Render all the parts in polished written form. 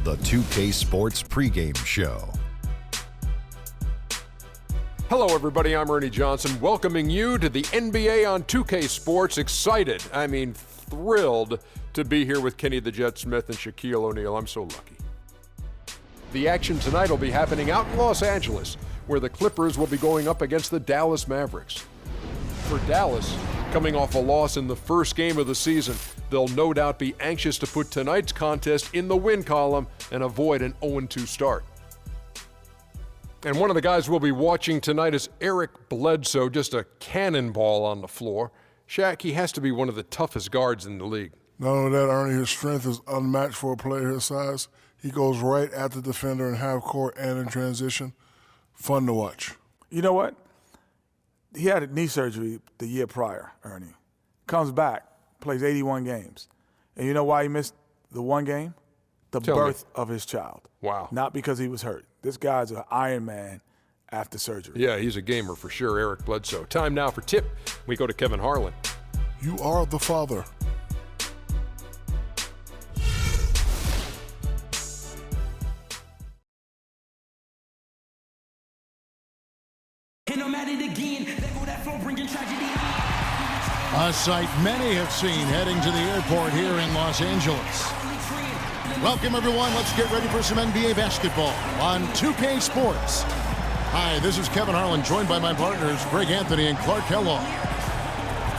the 2K Sports pregame show. Hello, everybody. I'm Ernie Johnson, welcoming you to the NBA on 2K Sports. Excited, thrilled to be here with Kenny the Jet Smith and Shaquille O'Neal. I'm so lucky. The action tonight will be happening out in Los Angeles, where the Clippers will be going up against the Dallas Mavericks. For Dallas, coming off a loss in the first game of the season, they'll no doubt be anxious to put tonight's contest in the win column and avoid an 0-2 start. And one of the guys we'll be watching tonight is Eric Bledsoe, just a cannonball on the floor. Shaq, he has to be one of the toughest guards in the league. Not only that, Ernie, his strength is unmatched for a player his size. He goes right at the defender in half court and in transition. Fun to watch. You know what? He had a knee surgery the year prior, Ernie. Comes back, plays 81 games. And you know why he missed the one game? The birth of his child. Wow. Not because he was hurt. This guy's an Iron Man after surgery. Yeah, he's a gamer for sure, Eric Bledsoe. Time now for Tip. We go to Kevin Harlan. You are the father. A sight many have seen heading to the airport here in Los Angeles. Welcome, everyone. Let's get ready for some NBA basketball on 2K Sports. Hi, this is Kevin Harlan, joined by my partners, Greg Anthony and Clark Kellogg.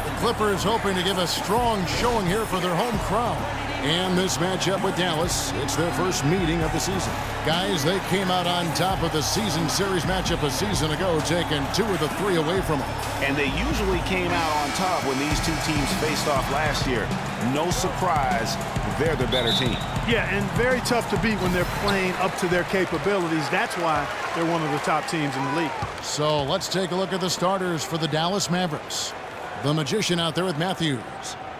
The Clippers hoping to give a strong showing here for their home crowd. And this matchup with Dallas, it's their first meeting of the season. Guys, they came out on top of the season series matchup a season ago, taking 2 of the 3 away from them. And they usually came out on top when these two teams faced off last year. No surprise, they're the better team. Yeah, and very tough to beat when they're playing up to their capabilities. That's why they're one of the top teams in the league. So let's take a look at the starters for the Dallas Mavericks. The Magician out there with Matthews.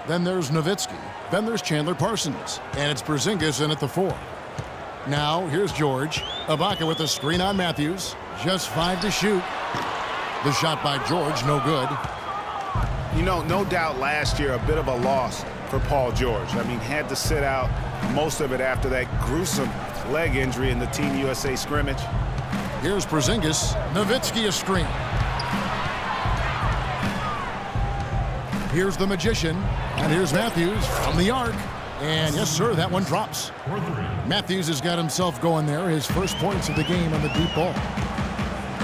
Then there's Nowitzki. Then there's Chandler Parsons. And it's Porzingis in at the 4. Now, here's George. Ibaka with a screen on Matthews. Just 5 to shoot. The shot by George, no good. You know, no doubt last year a bit of a loss for Paul George. Had to sit out most of it after that gruesome leg injury in the Team USA scrimmage. Here's Porzingis. Nowitzki a screen. Here's the Magician, and here's Matthews from the arc. And yes, sir, that one drops. Matthews has got himself going there, his first points of the game on the deep ball.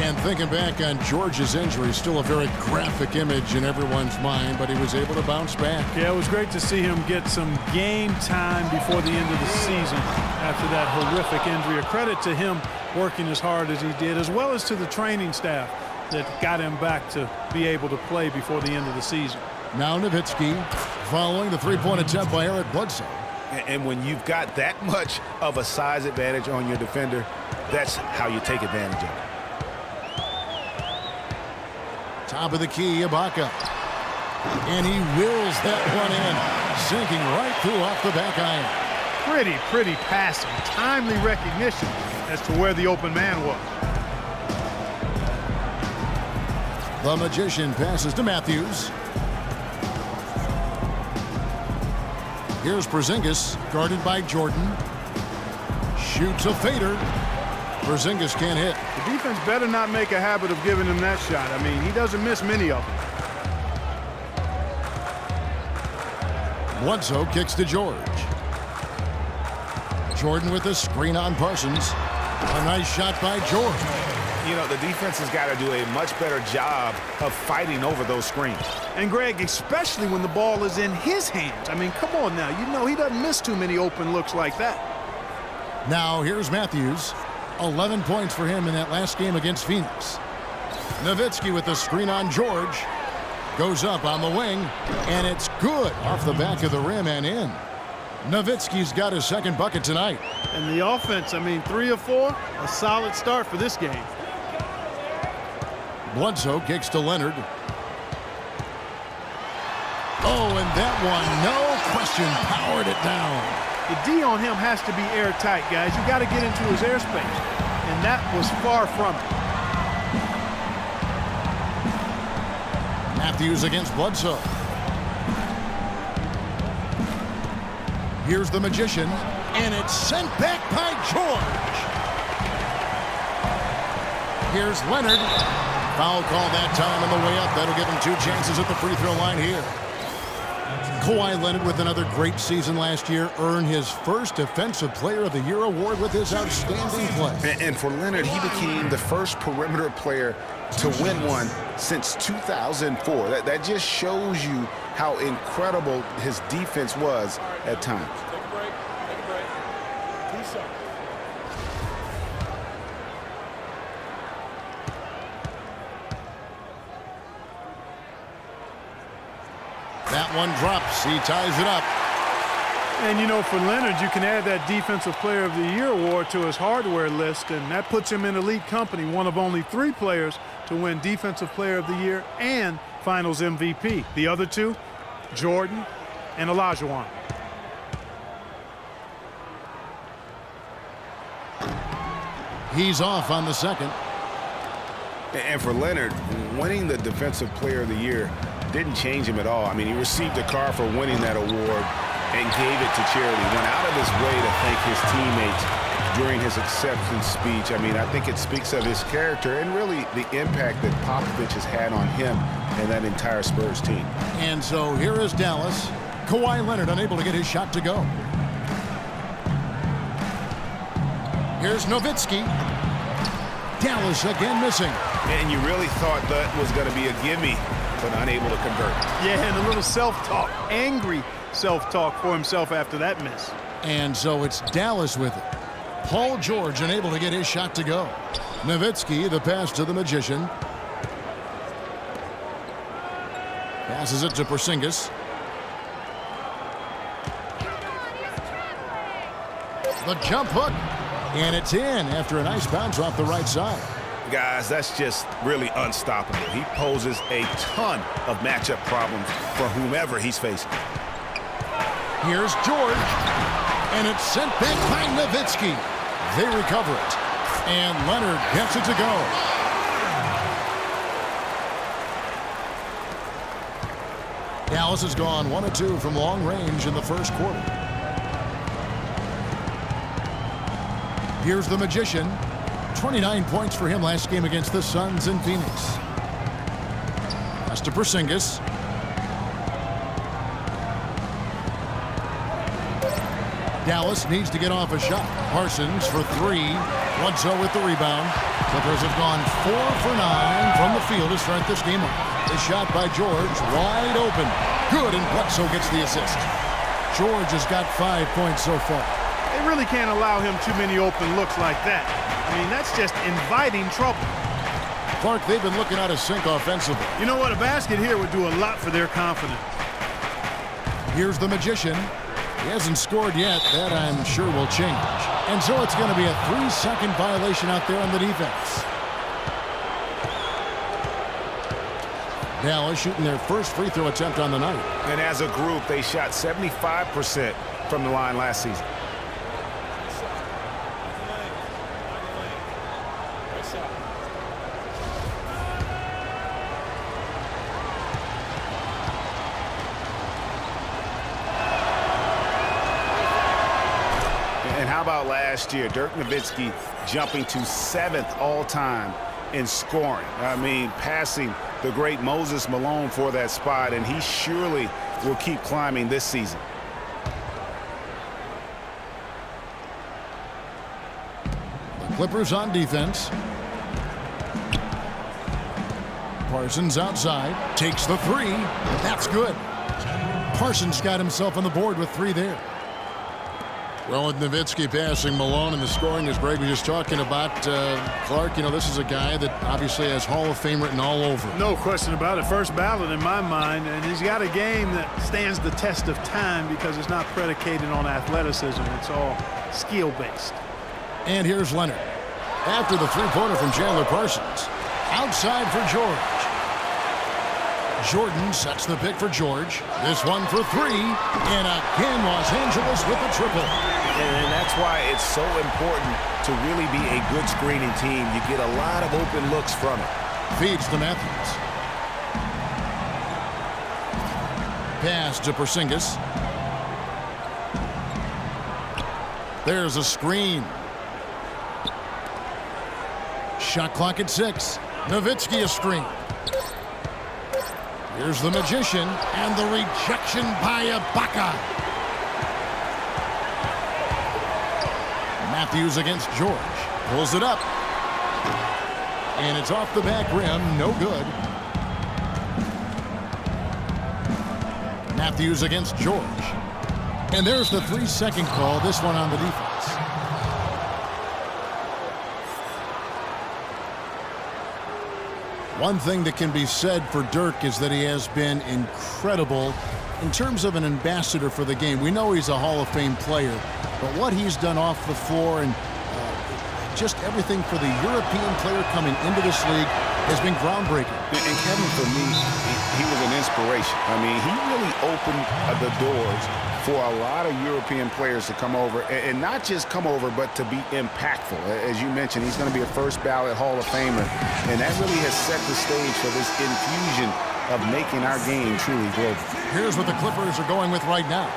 And thinking back on George's injury, still a very graphic image in everyone's mind, but he was able to bounce back. Yeah, it was great to see him get some game time before the end of the season after that horrific injury. A credit to him working as hard as he did, as well as to the training staff that got him back to be able to play before the end of the season. Now Nowitzki following the three-point attempt by Eric Bledsoe. And when you've got that much of a size advantage on your defender, that's how you take advantage of it. Top of the key, Ibaka. And he wills that one in, sinking right through off the back iron. Pretty passing, timely recognition as to where the open man was. The Magician passes to Matthews. Here's Porzingis, guarded by Jordan. Shoots a fader. Porzingis can't hit. The defense better not make a habit of giving him that shot. He doesn't miss many of them. Bledsoe kicks to George. Jordan with a screen on Parsons. A nice shot by George. You know, the defense has got to do a much better job of fighting over those screens. And Greg, especially when the ball is in his hands. Come on now. You know he doesn't miss too many open looks like that. Now here's Matthews. 11 points for him in that last game against Phoenix. Nowitzki with the screen on George. Goes up on the wing, and it's good off the back of the rim and in. Nowitzki's got his second bucket tonight. And the offense, 3 or 4, a solid start for this game. Bledsoe kicks to Leonard. Oh, and that one, no question, powered it down. The D on him has to be airtight, guys. You got to get into his airspace, and that was far from it. Matthews against Bledsoe. Here's the Magician, And it's sent back by George. Here's Leonard. Foul call that time on the way up. That'll give him 2 chances at the free throw line here. Kawhi Leonard, with another great season last year, earned his first Defensive Player of the Year award with his outstanding play. And for Leonard, he became the first perimeter player to win one since 2004. That just shows you how incredible his defense was at times. That one drops. He ties it up. And, you know, for Leonard, you can add that Defensive Player of the Year award to his hardware list, and that puts him in elite company, one of only 3 players to win Defensive Player of the Year and Finals MVP. The other 2, Jordan and Olajuwon. He's off on the second. And for Leonard, winning the Defensive Player of the Year didn't change him at all. I mean, he received a car for winning that award and gave it to charity. Went out of his way to thank his teammates during his acceptance speech. I mean, I think it speaks of his character and really the impact that Popovich has had on him and that entire Spurs team. And so here is Dallas. Kawhi Leonard unable to get his shot to go. Here's Nowitzki. Dallas again missing. And you really thought that was going to be a gimme, but unable to convert. Yeah, and a little self-talk, angry self-talk for himself after that miss. And so it's Dallas with it. Paul George unable to get his shot to go. Nowitzki, the pass to the Magician. Passes it to Porzingis. The jump hook. And it's in after a nice bounce off the right side. Guys, that's just really unstoppable. He poses a ton of matchup problems for whomever he's facing. Here's George. And it's sent back by Nowitzki. They recover it. And Leonard gets it to go. Dallas has gone 1 of 2 from long range in the first quarter. Here's the Magician. 29 points for him last game against the Suns in Phoenix. Pass to Porzingis. Dallas needs to get off a shot. Parsons for 3. Bledsoe with the rebound. Clippers have gone 4 for 9 from the field to start this game off. The shot by George, wide open. Good, and Bledsoe gets the assist. George has got 5 points so far. They really can't allow him too many open looks like that. I mean, that's just inviting trouble. Clark, they've been looking out of sync offensively. You know what? A basket here would do a lot for their confidence. Here's the Magician. He hasn't scored yet. That, I'm sure, will change. And so it's going to be a 3-second violation out there on the defense. Dallas shooting their first free throw attempt on the night. And as a group, they shot 75% from the line last season. And how about last year? Dirk Nowitzki jumping to 7th all-time in scoring. I mean, passing the great Moses Malone for that spot, and he surely will keep climbing this season. The Clippers on defense. Parsons outside, takes the 3. That's good. Parsons got himself on the board with 3 there. Well, with Nowitzki passing Malone and the scoring, as Greg was just talking about, Clark, you know, this is a guy that obviously has Hall of Fame written all over. No question about it. First ballot in my mind, and he's got a game that stands the test of time because it's not predicated on athleticism. It's all skill-based. And here's Leonard. After the 3-pointer from Chandler Parsons. Outside for George. Jordan sets the pick for George. This one for 3. And again, Los Angeles with the triple. And that's why it's so important to really be a good screening team. You get a lot of open looks from it. Feeds to Matthews. Pass to Porzingis. There's a screen. Shot clock at 6. Nowitzki a screen. Here's the magician, and the rejection by Ibaka. Matthews against George. Pulls it up. And it's off the back rim. No good. Matthews against George. And there's the 3-second call. This one on the defense. One thing that can be said for Dirk is that he has been incredible in terms of an ambassador for the game. We know he's a Hall of Fame player, but what he's done off the floor and just everything for the European player coming into this league has been groundbreaking. And Kevin, for me, he was an inspiration. I mean, he really opened the doors for a lot of European players to come over, and not just come over, but to be impactful. As you mentioned, he's going to be a first ballot Hall of Famer, and that really has set the stage for this infusion of making our game truly global. Here's what the Clippers are going with right now.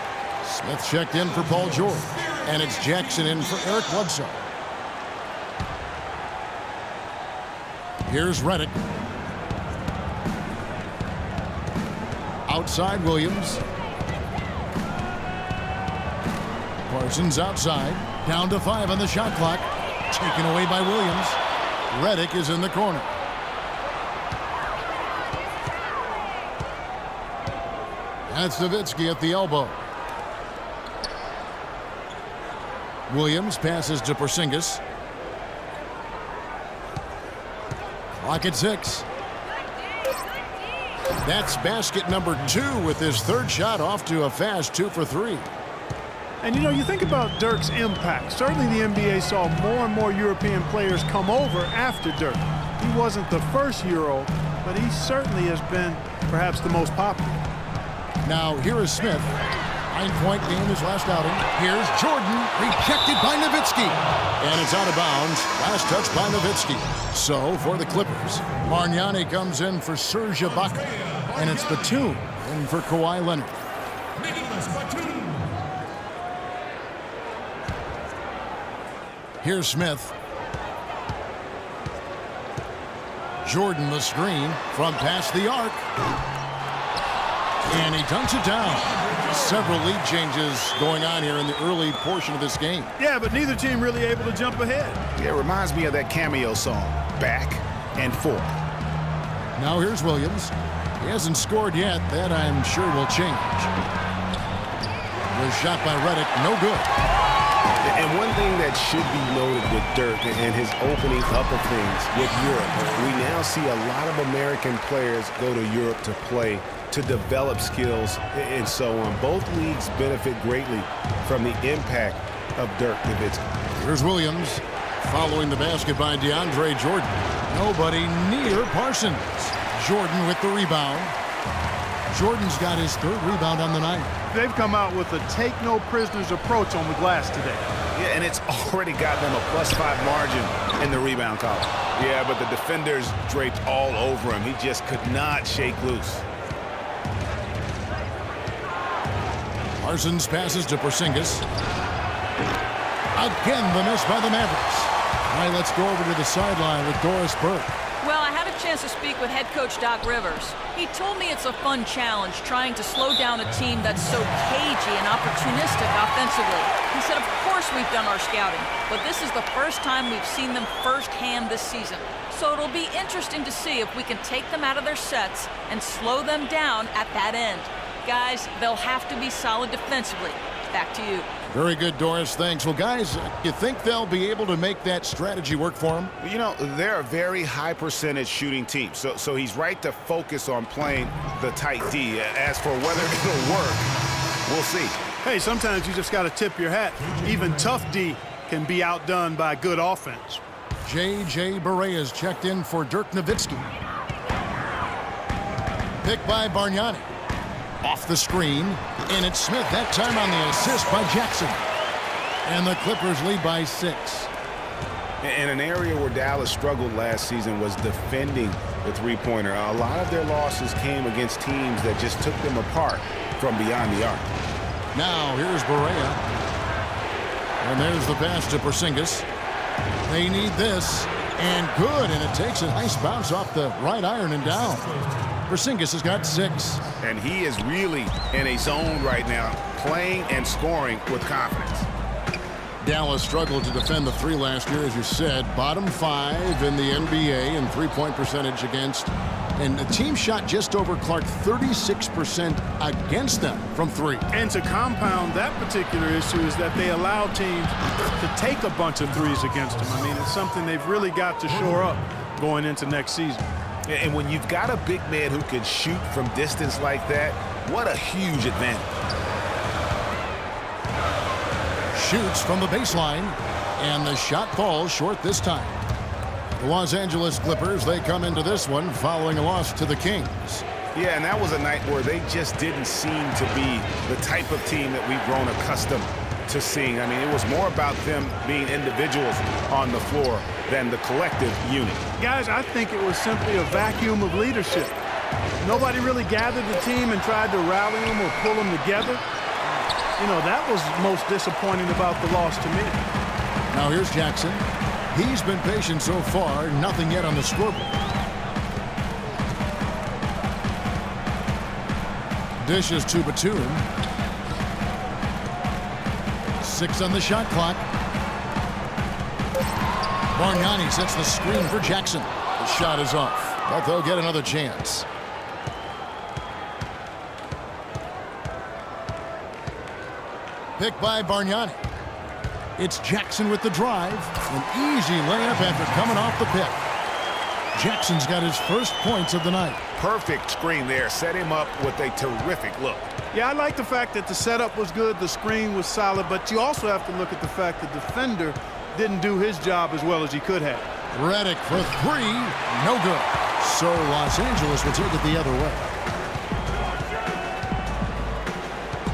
Smith checked in for Paul George, and it's Jackson in for Eric Bledsoe. Here's Redick. Outside Williams. Parsons outside. Down to 5 on the shot clock. Taken away by Williams. Redick is in the corner. That's Nowitzki at the elbow. Williams passes to Porzingis. Clock at 6. That's basket number 2 with his third shot off to a fast 2 for 3. And you know, you think about Dirk's impact. Certainly the NBA saw more and more European players come over after Dirk. He wasn't the first Euro, but he certainly has been perhaps the most popular. Now here is Smith. 9-point game his last outing. Here's Jordan, rejected by Nowitzki. And it's out of bounds. Last touch by Nowitzki. So for the Clippers, Bargnani comes in for Serge Ibaka. And it's Batum in for Kawhi Leonard. Here's Smith. Jordan the screen from past the arc. And he dunks it down. Several lead changes going on here in the early portion of this game. Yeah, but neither team really able to jump ahead. Yeah, it reminds me of that cameo song, Back and Forth. Now here's Williams. He hasn't scored yet. That I'm sure will change. Was shot by Redick. No good. And one thing that should be noted with Dirk and his opening up of things with Europe, we now see a lot of American players go to Europe to play, to develop skills, and so on. Both leagues benefit greatly from the impact of Dirk Nowitzki. Here's Williams following the basket by DeAndre Jordan. Nobody near Parsons. Jordan with the rebound. Jordan's got his third rebound on the night. They've come out with a take-no-prisoners approach on the glass today. Yeah, and it's already got them a +5 margin in the rebound column. Yeah, but the defenders draped all over him. He just could not shake loose. Parsons passes to Porzingis. Again, the miss by the Mavericks. All right, let's go over to the sideline with Doris Burke. Well, I had a chance to speak with head coach Doc Rivers. He told me it's a fun challenge trying to slow down a team that's so cagey and opportunistic offensively. He said, of course we've done our scouting, but this is the first time we've seen them firsthand this season. So it'll be interesting to see if we can take them out of their sets and slow them down at that end. Guys, they'll have to be solid defensively. Back to you. Very good, Doris. Thanks. Well, guys, you think they'll be able to make that strategy work for them? You know, they're a very high percentage shooting team, so he's right to focus on playing the tight D. As for whether it'll work, we'll see. Hey, sometimes you just got to tip your hat. Even tough D can be outdone by good offense. J.J. Barea is checked in for Dirk Nowitzki. Picked by Bargnani. Off the screen, and it's Smith, that time on the assist by Jackson. And the Clippers lead by 6. In an area where Dallas struggled last season was defending the three-pointer. A lot of their losses came against teams that just took them apart from beyond the arc. Now here's Barea. And there's the pass to Porzingis. They need this. And good. And it takes a nice bounce off the right iron and down. Porzingis has got 6. And he is really in a zone right now, playing and scoring with confidence. Dallas struggled to defend the 3 last year, as you said. Bottom 5 in the NBA in three-point percentage against. And the team shot just over Clark 36% against them from 3. And to compound that particular issue is that they allow teams to take a bunch of threes against them. I mean, it's something they've really got to shore up going into next season. And when you've got a big man who can shoot from distance like that, what a huge advantage. Shoots from the baseline, and the shot falls short this time. The Los Angeles Clippers, they come into this one following a loss to the Kings. Yeah, and that was a night where they just didn't seem to be the type of team that we've grown accustomed to seeing. I mean, it was more about them being individuals on the floor than the collective unit. Guys, I think it was simply a vacuum of leadership. Nobody really gathered the team and tried to rally them or pull them together. You know, that was most disappointing about the loss to me. Now here's Jackson. He's been patient so far, nothing yet on the scoreboard. Dishes to Batum. 6 on the shot clock. Bargnani sets the screen for Jackson. The shot is off, but they'll get another chance. Picked by Bargnani. It's Jackson with the drive. An easy layup after coming off the pick. Jackson's got his first points of the night. Perfect screen there. Set him up with a terrific look. Yeah, I like the fact that the setup was good, the screen was solid, but you also have to look at the fact the defender didn't do his job as well as he could have. Redick for 3. No good. So Los Angeles will take it the other way.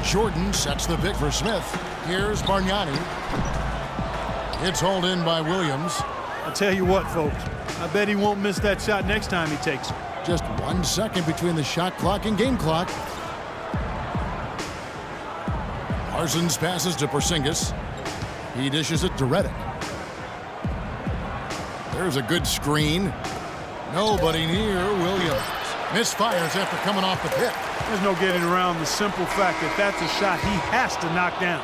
Jordan sets the pick for Smith. Here's Bargnani. It's hauled in by Williams. I'll tell you what, folks. I bet he won't miss that shot next time he takes it. Just 1 second between the shot clock and game clock. Parsons passes to Porzingis. He dishes it to Redick. There's a good screen. Nobody near Williams. Misfires after coming off the pick. There's no getting around the simple fact that that's a shot he has to knock down.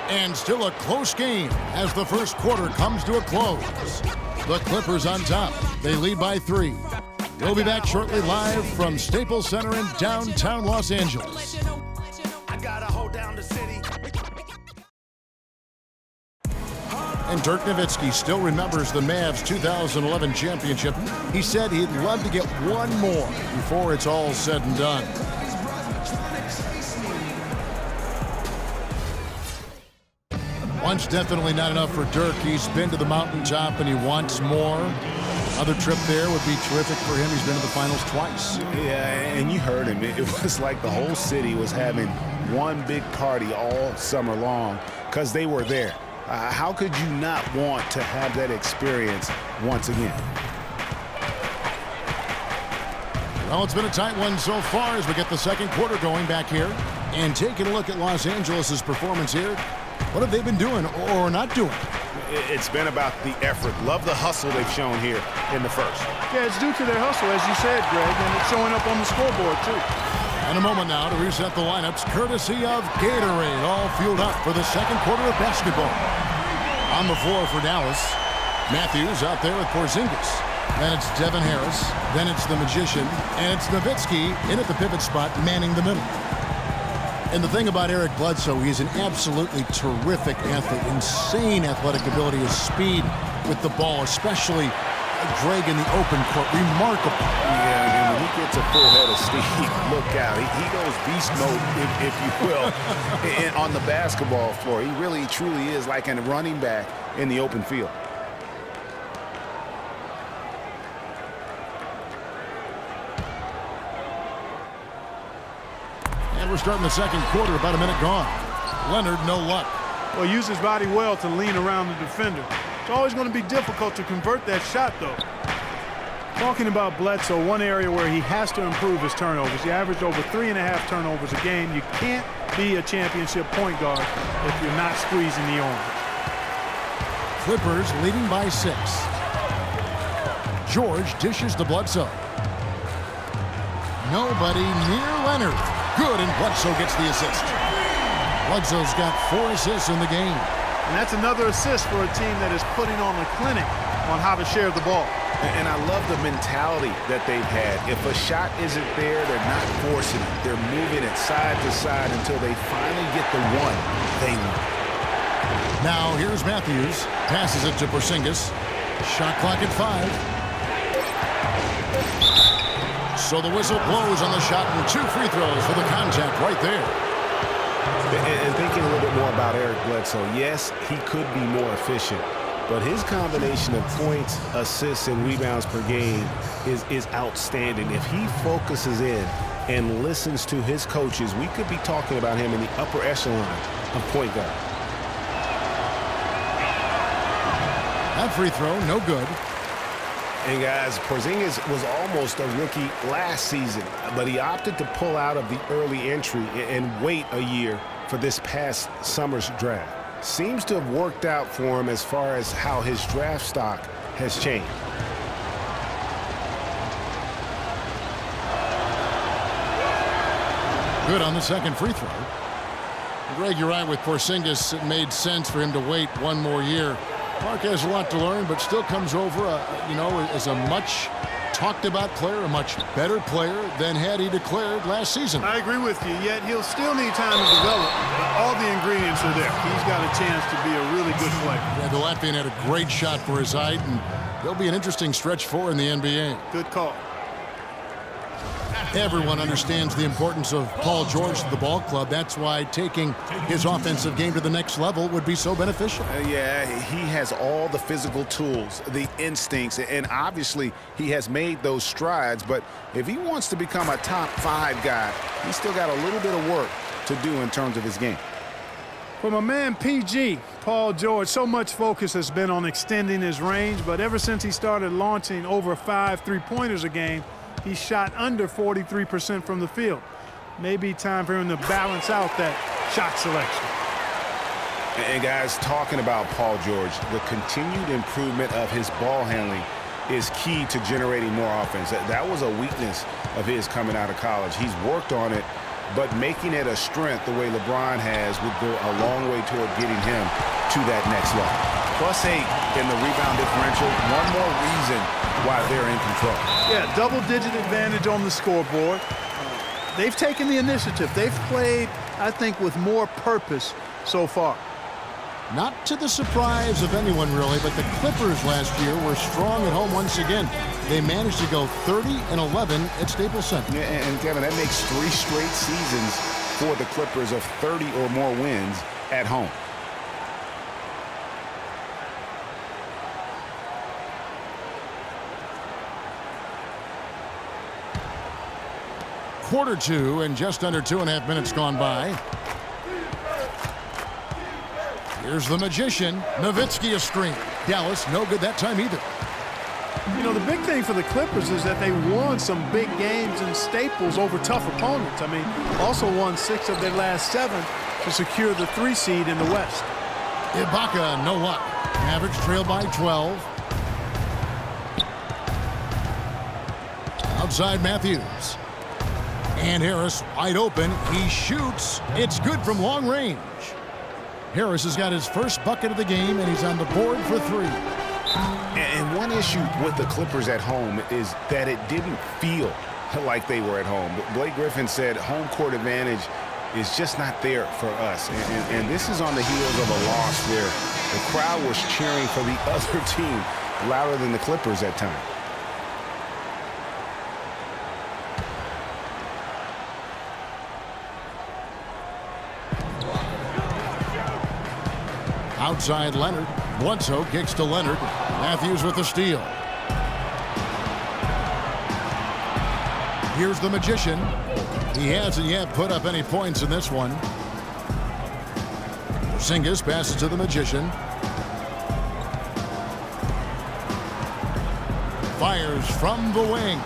And still a close game as the first quarter comes to a close. The Clippers on top. They lead by 3. We'll be back shortly live from Staples Center in downtown Los Angeles. And Dirk Nowitzki still remembers the Mavs 2011 championship. He said he'd love to get one more before it's all said and done. Once definitely not enough for Dirk. He's been to the mountaintop and he wants more. Another trip there would be terrific for him. He's been to the finals twice. Yeah, and you heard him. It was like the whole city was having one big party all summer long because they were there. How could you not want to have that experience once again? Well, it's been a tight one so far as we get the second quarter going back here. And taking a look at Los Angeles' performance here, what have they been doing or not doing? It's been about the effort. Love the hustle they've shown here in the first. Yeah, it's due to their hustle, as you said, Greg, and it's showing up on the scoreboard, too. In a moment now to reset the lineups, courtesy of Gatorade, all fueled up for the second quarter of basketball. On the floor for Dallas, Matthews out there with Porzingis. Then it's Devin Harris. Then it's the Magician. And it's Nowitzki in at the pivot spot, manning the middle. And the thing about Eric Bledsoe, he's an absolutely terrific athlete. Insane athletic ability, his speed with the ball, especially Greg in the open court. Remarkable. Yeah, and when he gets a full head of steam, look out. He goes beast mode, if you will, and on the basketball floor. He really, truly is like a running back in the open field. And we're starting the second quarter, about a minute gone. Leonard, no luck. Well, use his body well to lean around the defender. It's always going to be difficult to convert that shot, though. Talking about Bledsoe, one area where he has to improve his turnovers. He averaged over 3.5 turnovers a game. You can't be a championship point guard if you're not squeezing the arm. Clippers leading by 6. George dishes to Bledsoe. Nobody near Leonard. Good, and Bledsoe gets the assist. Bledsoe's got 4 assists in the game. And that's another assist for a team that is putting on a clinic on how to share the ball. And I love the mentality that they've had. If a shot isn't there, they're not forcing it. They're moving it side to side until they finally get the one they want. Now here's Matthews. Passes it to Porzingis. Shot clock at 5. So the whistle blows on the shot and 2 free throws for the contact right there. And thinking a little bit more about Eric Bledsoe, yes, he could be more efficient, but his combination of points, assists, and rebounds per game is outstanding. If he focuses in and listens to his coaches, we could be talking about him in the upper echelon of point guard. That free throw, no good. And guys, Porzingis was almost a rookie last season, but he opted to pull out of the early entry and wait a year for this past summer's draft. Seems to have worked out for him as far as how his draft stock has changed. Good on the second free throw. Greg, you're right with Porzingis. It made sense for him to wait one more year. Mark has a lot to learn, but still comes over, as a much talked about player, a much better player than had he declared last season. I agree with you, yet he'll still need time to develop, but all the ingredients are there. He's got a chance to be a really good player. Yeah, the Latvian had a great shot for his height, and he'll be an interesting stretch for in the NBA. Good call. Everyone understands the importance of Paul George to the ball club. That's why taking his offensive game to the next level would be so beneficial. Yeah, he has all the physical tools, the instincts, and obviously he has made those strides. But if he wants to become a top 5 guy, he's still got a little bit of work to do in terms of his game. For my man PG, Paul George, so much focus has been on extending his range, but ever since he started launching over 5 3-pointers a game, he shot under 43% from the field. Maybe time for him to balance out that shot selection. And guys, talking about Paul George, the continued improvement of his ball handling is key to generating more offense. That was a weakness of his coming out of college. He's worked on it, but making it a strength the way LeBron has would go a long way toward getting him to that next level. +8 in the rebound differential. One more reason why they're in control. Yeah, double-digit advantage on the scoreboard. They've taken the initiative. They've played, I think, with more purpose so far. Not to the surprise of anyone, really, but the Clippers last year were strong at home once again. They managed to go 30-11 at Staples Center. Yeah, and Kevin, that makes 3 straight seasons for the Clippers of 30 or more wins at home. Quarter 2 and just under 2.5 minutes gone by. Here's the magician. Nowitzki a screen. Dallas no good that time either. You know, the big thing for the Clippers is that they won some big games in Staples over tough opponents. I mean, also won 6 of their last 7 to secure the 3 seed in the West. Ibaka, no luck. Mavericks trail by 12. Outside Matthews. And Harris wide open. He shoots. It's good from long range. Harris has got his first bucket of the game, and he's on the board for 3. And one issue with the Clippers at home is that it didn't feel like they were at home. But Blake Griffin said home court advantage is just not there for us. And this is on the heels of a loss where the crowd was cheering for the other team louder than the Clippers at times. Outside Leonard. Bledsoe kicks to Leonard. Matthews with the steal. Here's the magician. He hasn't yet put up any points in this one. Porzingis passes to the magician. Fires from the wing.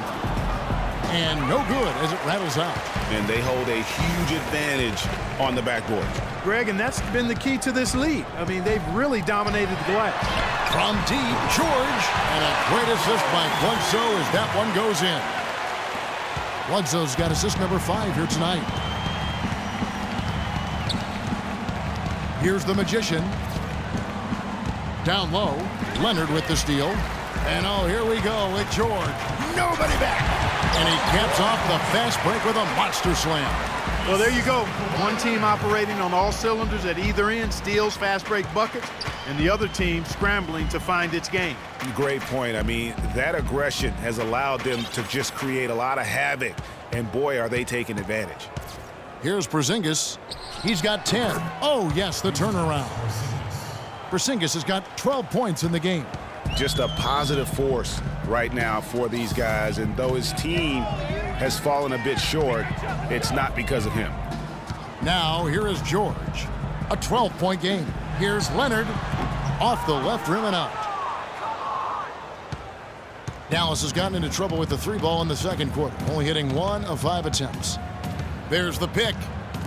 And no good as it rattles out. and they hold a huge advantage on the backboard. Greg, and that's been the key to this lead. I mean, they've really dominated the glass. From deep, George, and a great assist by Bledsoe as that one goes in. Bledsoe's got assist number 5 here tonight. Here's the Magician. Down low, Leonard with the steal. And oh, here we go with George. Nobody back. And he caps off the fast break with a monster slam. Well, there you go. One team operating on all cylinders at either end, steals, fast break buckets, and the other team scrambling to find its game. Great point. I mean, that aggression has allowed them to just create a lot of havoc, and boy, are they taking advantage. Here's Porzingis. He's got 10. Oh, yes, the turnaround. Porzingis has got 12 points in the game. Just a positive force right now for these guys, and though his team has fallen a bit short, it's not because of him. Now, here is George. A 12-point game. Here's Leonard. Off the left rim and out. Dallas has gotten into trouble with the 3-ball in the second quarter, only hitting 1 of 5 attempts. There's the pick.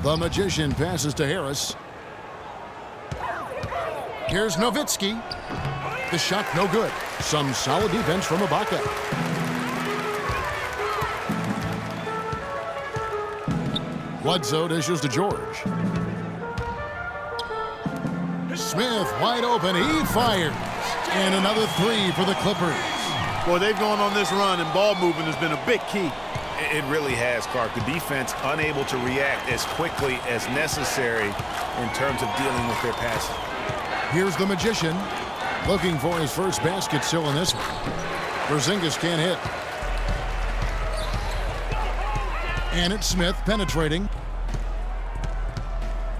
The Magician passes to Harris. Here's Nowitzki. The shot no good. Some solid defense from Ibaka. Bledsoe dishes to George. Smith wide open. He fires. And another 3 for the Clippers. Boy, they've gone on this run, and ball movement has been a big key. It really has, Clark. The defense unable to react as quickly as necessary in terms of dealing with their passing. Here's the Magician. Looking for his first basket still in this one. Porzingis can't hit. And it's Smith penetrating.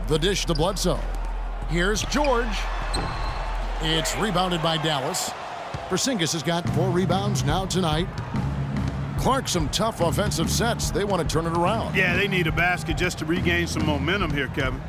The dish to Bledsoe. Here's George. It's rebounded by Dallas. Porzingis has got 4 rebounds now tonight. Clark, some tough offensive sets. They want to turn it around. Yeah, they need a basket just to regain some momentum here, Kevin.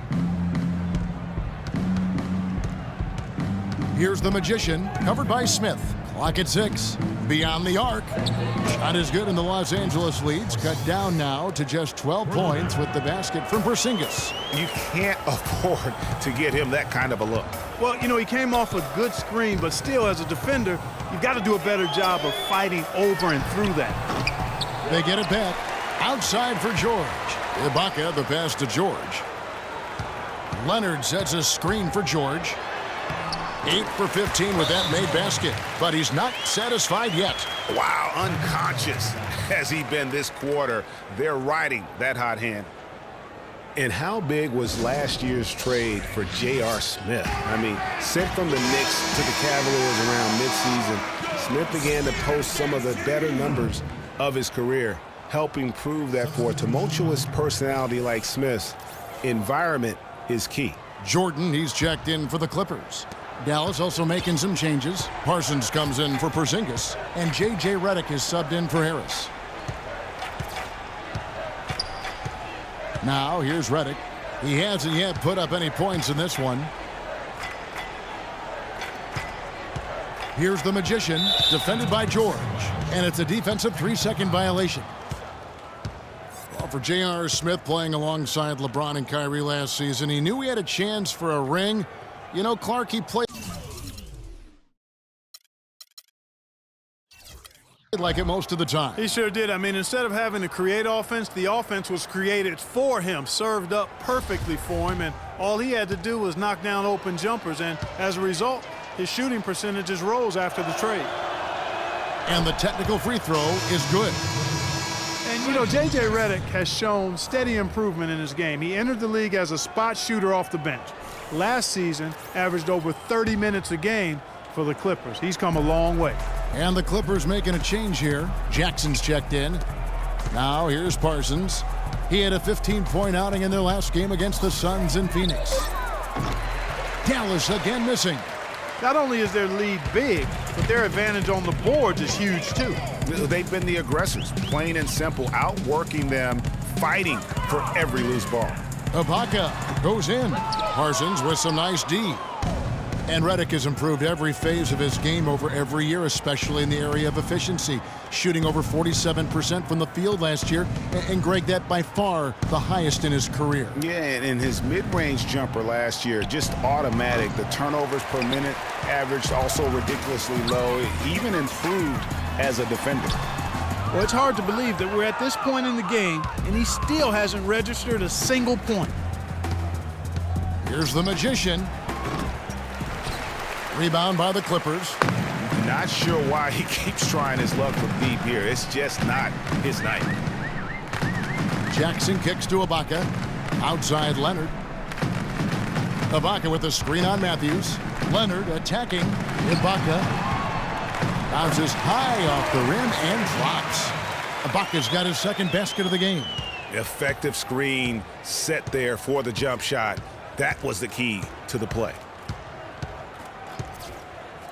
Here's the Magician, covered by Smith. Clock at 6. Beyond the arc. Shot is good, and the Los Angeles leads cut down now to just 12 points with the basket from Porzingis. You can't afford to get him that kind of a look. Well, you know, he came off a good screen, but still, as a defender, you've got to do a better job of fighting over and through that. They get it back. Outside for George. Ibaka, the pass to George. Leonard sets a screen for George. 8 for 15 with that made basket, but he's not satisfied yet. Wow, unconscious has he been this quarter. They're riding that hot hand. And how big was last year's trade for J.R. Smith? I mean, sent from the Knicks to the Cavaliers around midseason, Smith began to post some of the better numbers of his career, helping prove that for a tumultuous personality like Smith's, environment is key. Jordan, he's checked in for the Clippers. Dallas also making some changes. Parsons comes in for Porzingis, and J.J. Redick is subbed in for Harris. Now, here's Redick. He hasn't yet put up any points in this one. Here's the Magician, defended by George, and it's a defensive 3-second violation. Well, for J.R. Smith playing alongside LeBron and Kyrie last season, he knew he had a chance for a ring. You know, Clark, he played like it most of the time. He sure did. I mean, instead of having to create offense, the offense was created for him, served up perfectly for him, and all he had to do was knock down open jumpers, and as a result, his shooting percentages rose after the trade. And the technical free throw is good. And, you know, J.J. Redick has shown steady improvement in his game. He entered the league as a spot shooter off the bench. Last season, averaged over 30 minutes a game for the Clippers. He's come a long way. And the Clippers making a change here. Jackson's checked in. Now here's Parsons. He had a 15-point outing in their last game against the Suns in Phoenix. Dallas again missing. Not only is their lead big, but their advantage on the boards is huge too. They've been the aggressors, plain and simple, outworking them, fighting for every loose ball. Ibaka goes in. Parsons with some nice D. And Redick has improved every phase of his game over every year, especially in the area of efficiency, shooting over 47% from the field last year. And Greg, that by far the highest in his career. Yeah, and his mid-range jumper last year, just automatic. The turnovers per minute averaged also ridiculously low. He even improved as a defender. Well, it's hard to believe that we're at this point in the game, and he still hasn't registered a single point. Here's the Magician. Rebound by the Clippers. Not sure why he keeps trying his luck from deep here. It's just not his night. Jackson kicks to Ibaka. Outside Leonard. Ibaka with a screen on Matthews. Leonard attacking. Ibaka bounces high off the rim and drops. Ibaka's got his second basket of the game. Effective screen set there for the jump shot. That was the key to the play.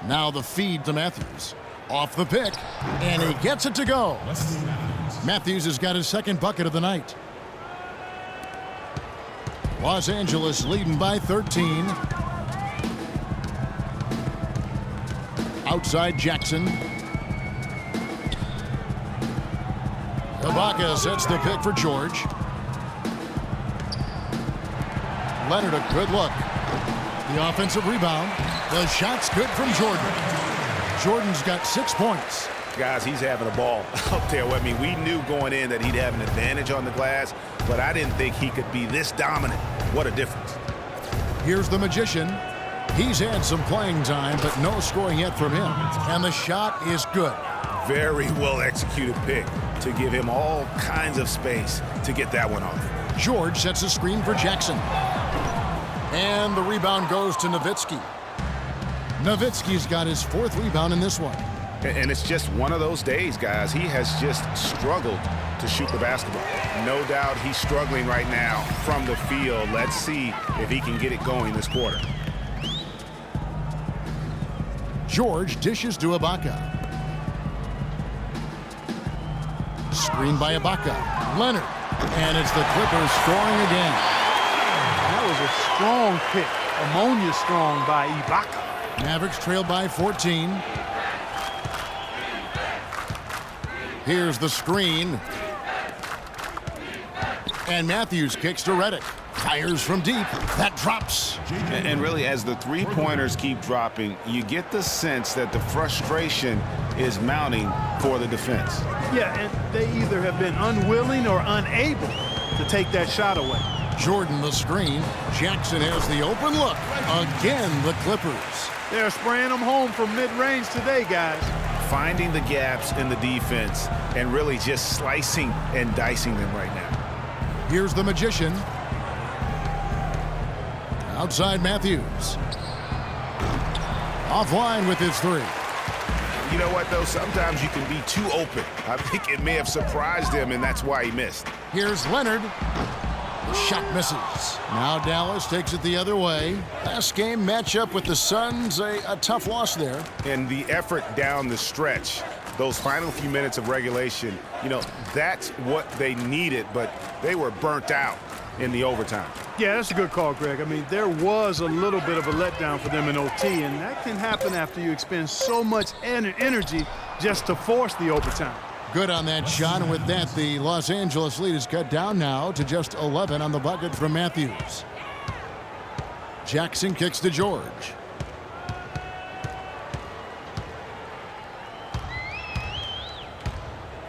Now the feed to Matthews. Off the pick, and he gets it to go. Matthews has got his second bucket of the night. Los Angeles leading by 13. Outside Jackson. Ibaka sets the pick for George. Leonard, a good look. The offensive rebound. The shot's good from Jordan. Jordan's got 6 points. Guys, he's having a ball out there. I mean, we knew going in that he'd have an advantage on the glass, but I didn't think he could be this dominant. What a difference. Here's the Magician. He's had some playing time, but no scoring yet from him. And the shot is good. Very well executed pick to give him all kinds of space to get that one off. George sets a screen for Jackson. And the rebound goes to Nowitzki. Nowitzki's got his 4th rebound in this one. And it's just one of those days, guys. He has just struggled to shoot the basketball. No doubt he's struggling right now from the field. Let's see if he can get it going this quarter. George dishes to Ibaka. Screen by Ibaka. Leonard. And it's the Clippers scoring again. That was a strong pick. Ammonia strong by Ibaka. Mavericks trail by 14. Here's the screen. And Matthews kicks to Redick. Fires from deep. That drops. And really, as the three-pointers keep dropping, you get the sense that the frustration is mounting for the defense. Yeah, and they either have been unwilling or unable to take that shot away. Jordan the screen. Jackson has the open look. Again, the Clippers. They're spraying them home from mid-range today, guys. Finding the gaps in the defense and really just slicing and dicing them right now. Here's the Magician. Outside Matthews. Offline with his 3. You know what, though? Sometimes you can be too open. I think it may have surprised him, and that's why he missed. Here's Leonard. The shot misses. Now Dallas takes it the other way. Last game matchup with the Suns, a tough loss there. And the effort down the stretch, those final few minutes of regulation, you know, that's what they needed, but they were burnt out in the overtime. Yeah, that's a good call, Greg. I mean, there was a little bit of a letdown for them in OT, and that can happen after you expend so much energy just to force the overtime. Good on that shot, and with that, the Los Angeles lead is cut down now to just 11 on the bucket from Matthews. Jackson kicks to George.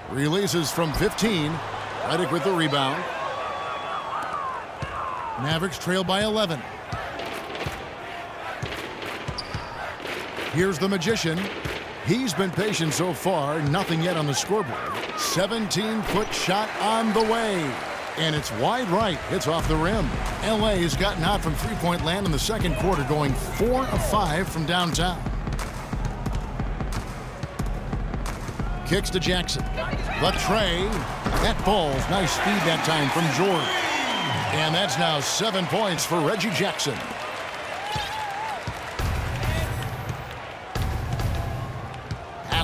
Releases from 15. Redick with the rebound. Mavericks trail by 11. Here's the Magician. He's been patient so far, nothing yet on the scoreboard. 17-foot shot on the way. And it's wide right. It's off the rim. LA has gotten out from three-point land in the second quarter, going 4 of 5 from downtown. Kicks to Jackson. Latre. That ball's nice speed that time from George. And that's now 7 points for Reggie Jackson.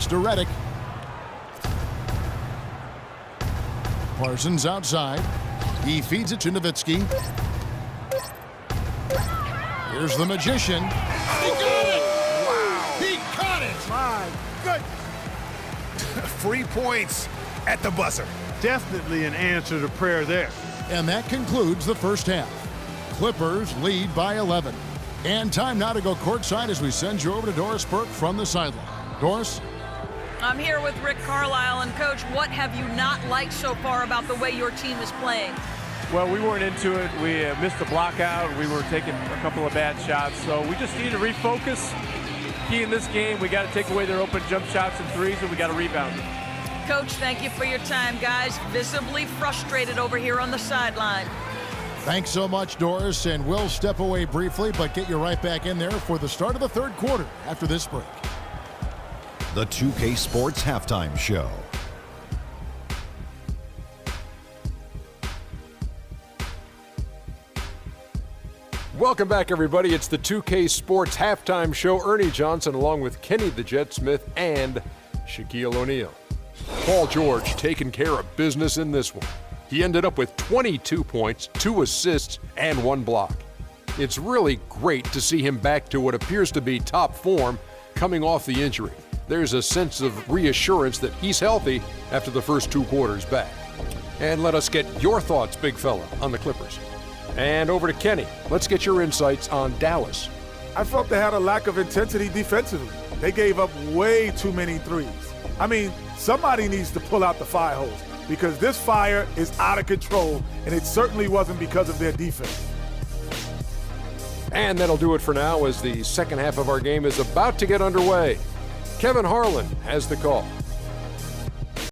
To Redick. Parsons outside. He feeds it to Nowitzki. Here's the Magician. He goes! My goodness. Free points at the buzzer. Definitely an answer to prayer there. And that concludes the first half. Clippers lead by 11. And time now to go courtside as we send you over to Doris Burke from the sideline. Doris? I'm here with Rick Carlisle. And, Coach, what have you not liked so far about the way your team is playing? Well, we weren't into it. We missed the block out. We were taking a couple of bad shots. So we just need to refocus. Key in this game, we got to take away their open jump shots and threes, and we got to rebound them. Coach, thank you for your time, guys. Visibly frustrated over here on the sideline. Thanks so much, Doris, and we'll step away briefly, but get you right back in there for the start of the third quarter after this break. The 2K Sports Halftime Show. Welcome back, everybody. It's the 2K Sports Halftime Show. Ernie Johnson along with Kenny the Jet Smith and Shaquille O'Neal. Paul George taking care of business in this one. He ended up with 22 points, 2 assists, and 1 block. It's really great to see him back to what appears to be top form coming off the injury. There's a sense of reassurance that he's healthy after the first 2 quarters back. And let us get your thoughts, big fella, on the Clippers. And over to Kenny. Let's get your insights on Dallas. I felt they had a lack of intensity defensively. They gave up way too many threes. I mean, somebody needs to pull out the fire hose because this fire is out of control, and it certainly wasn't because of their defense. And that'll do it for now as the second half of our game is about to get underway. Kevin Harlan has the call.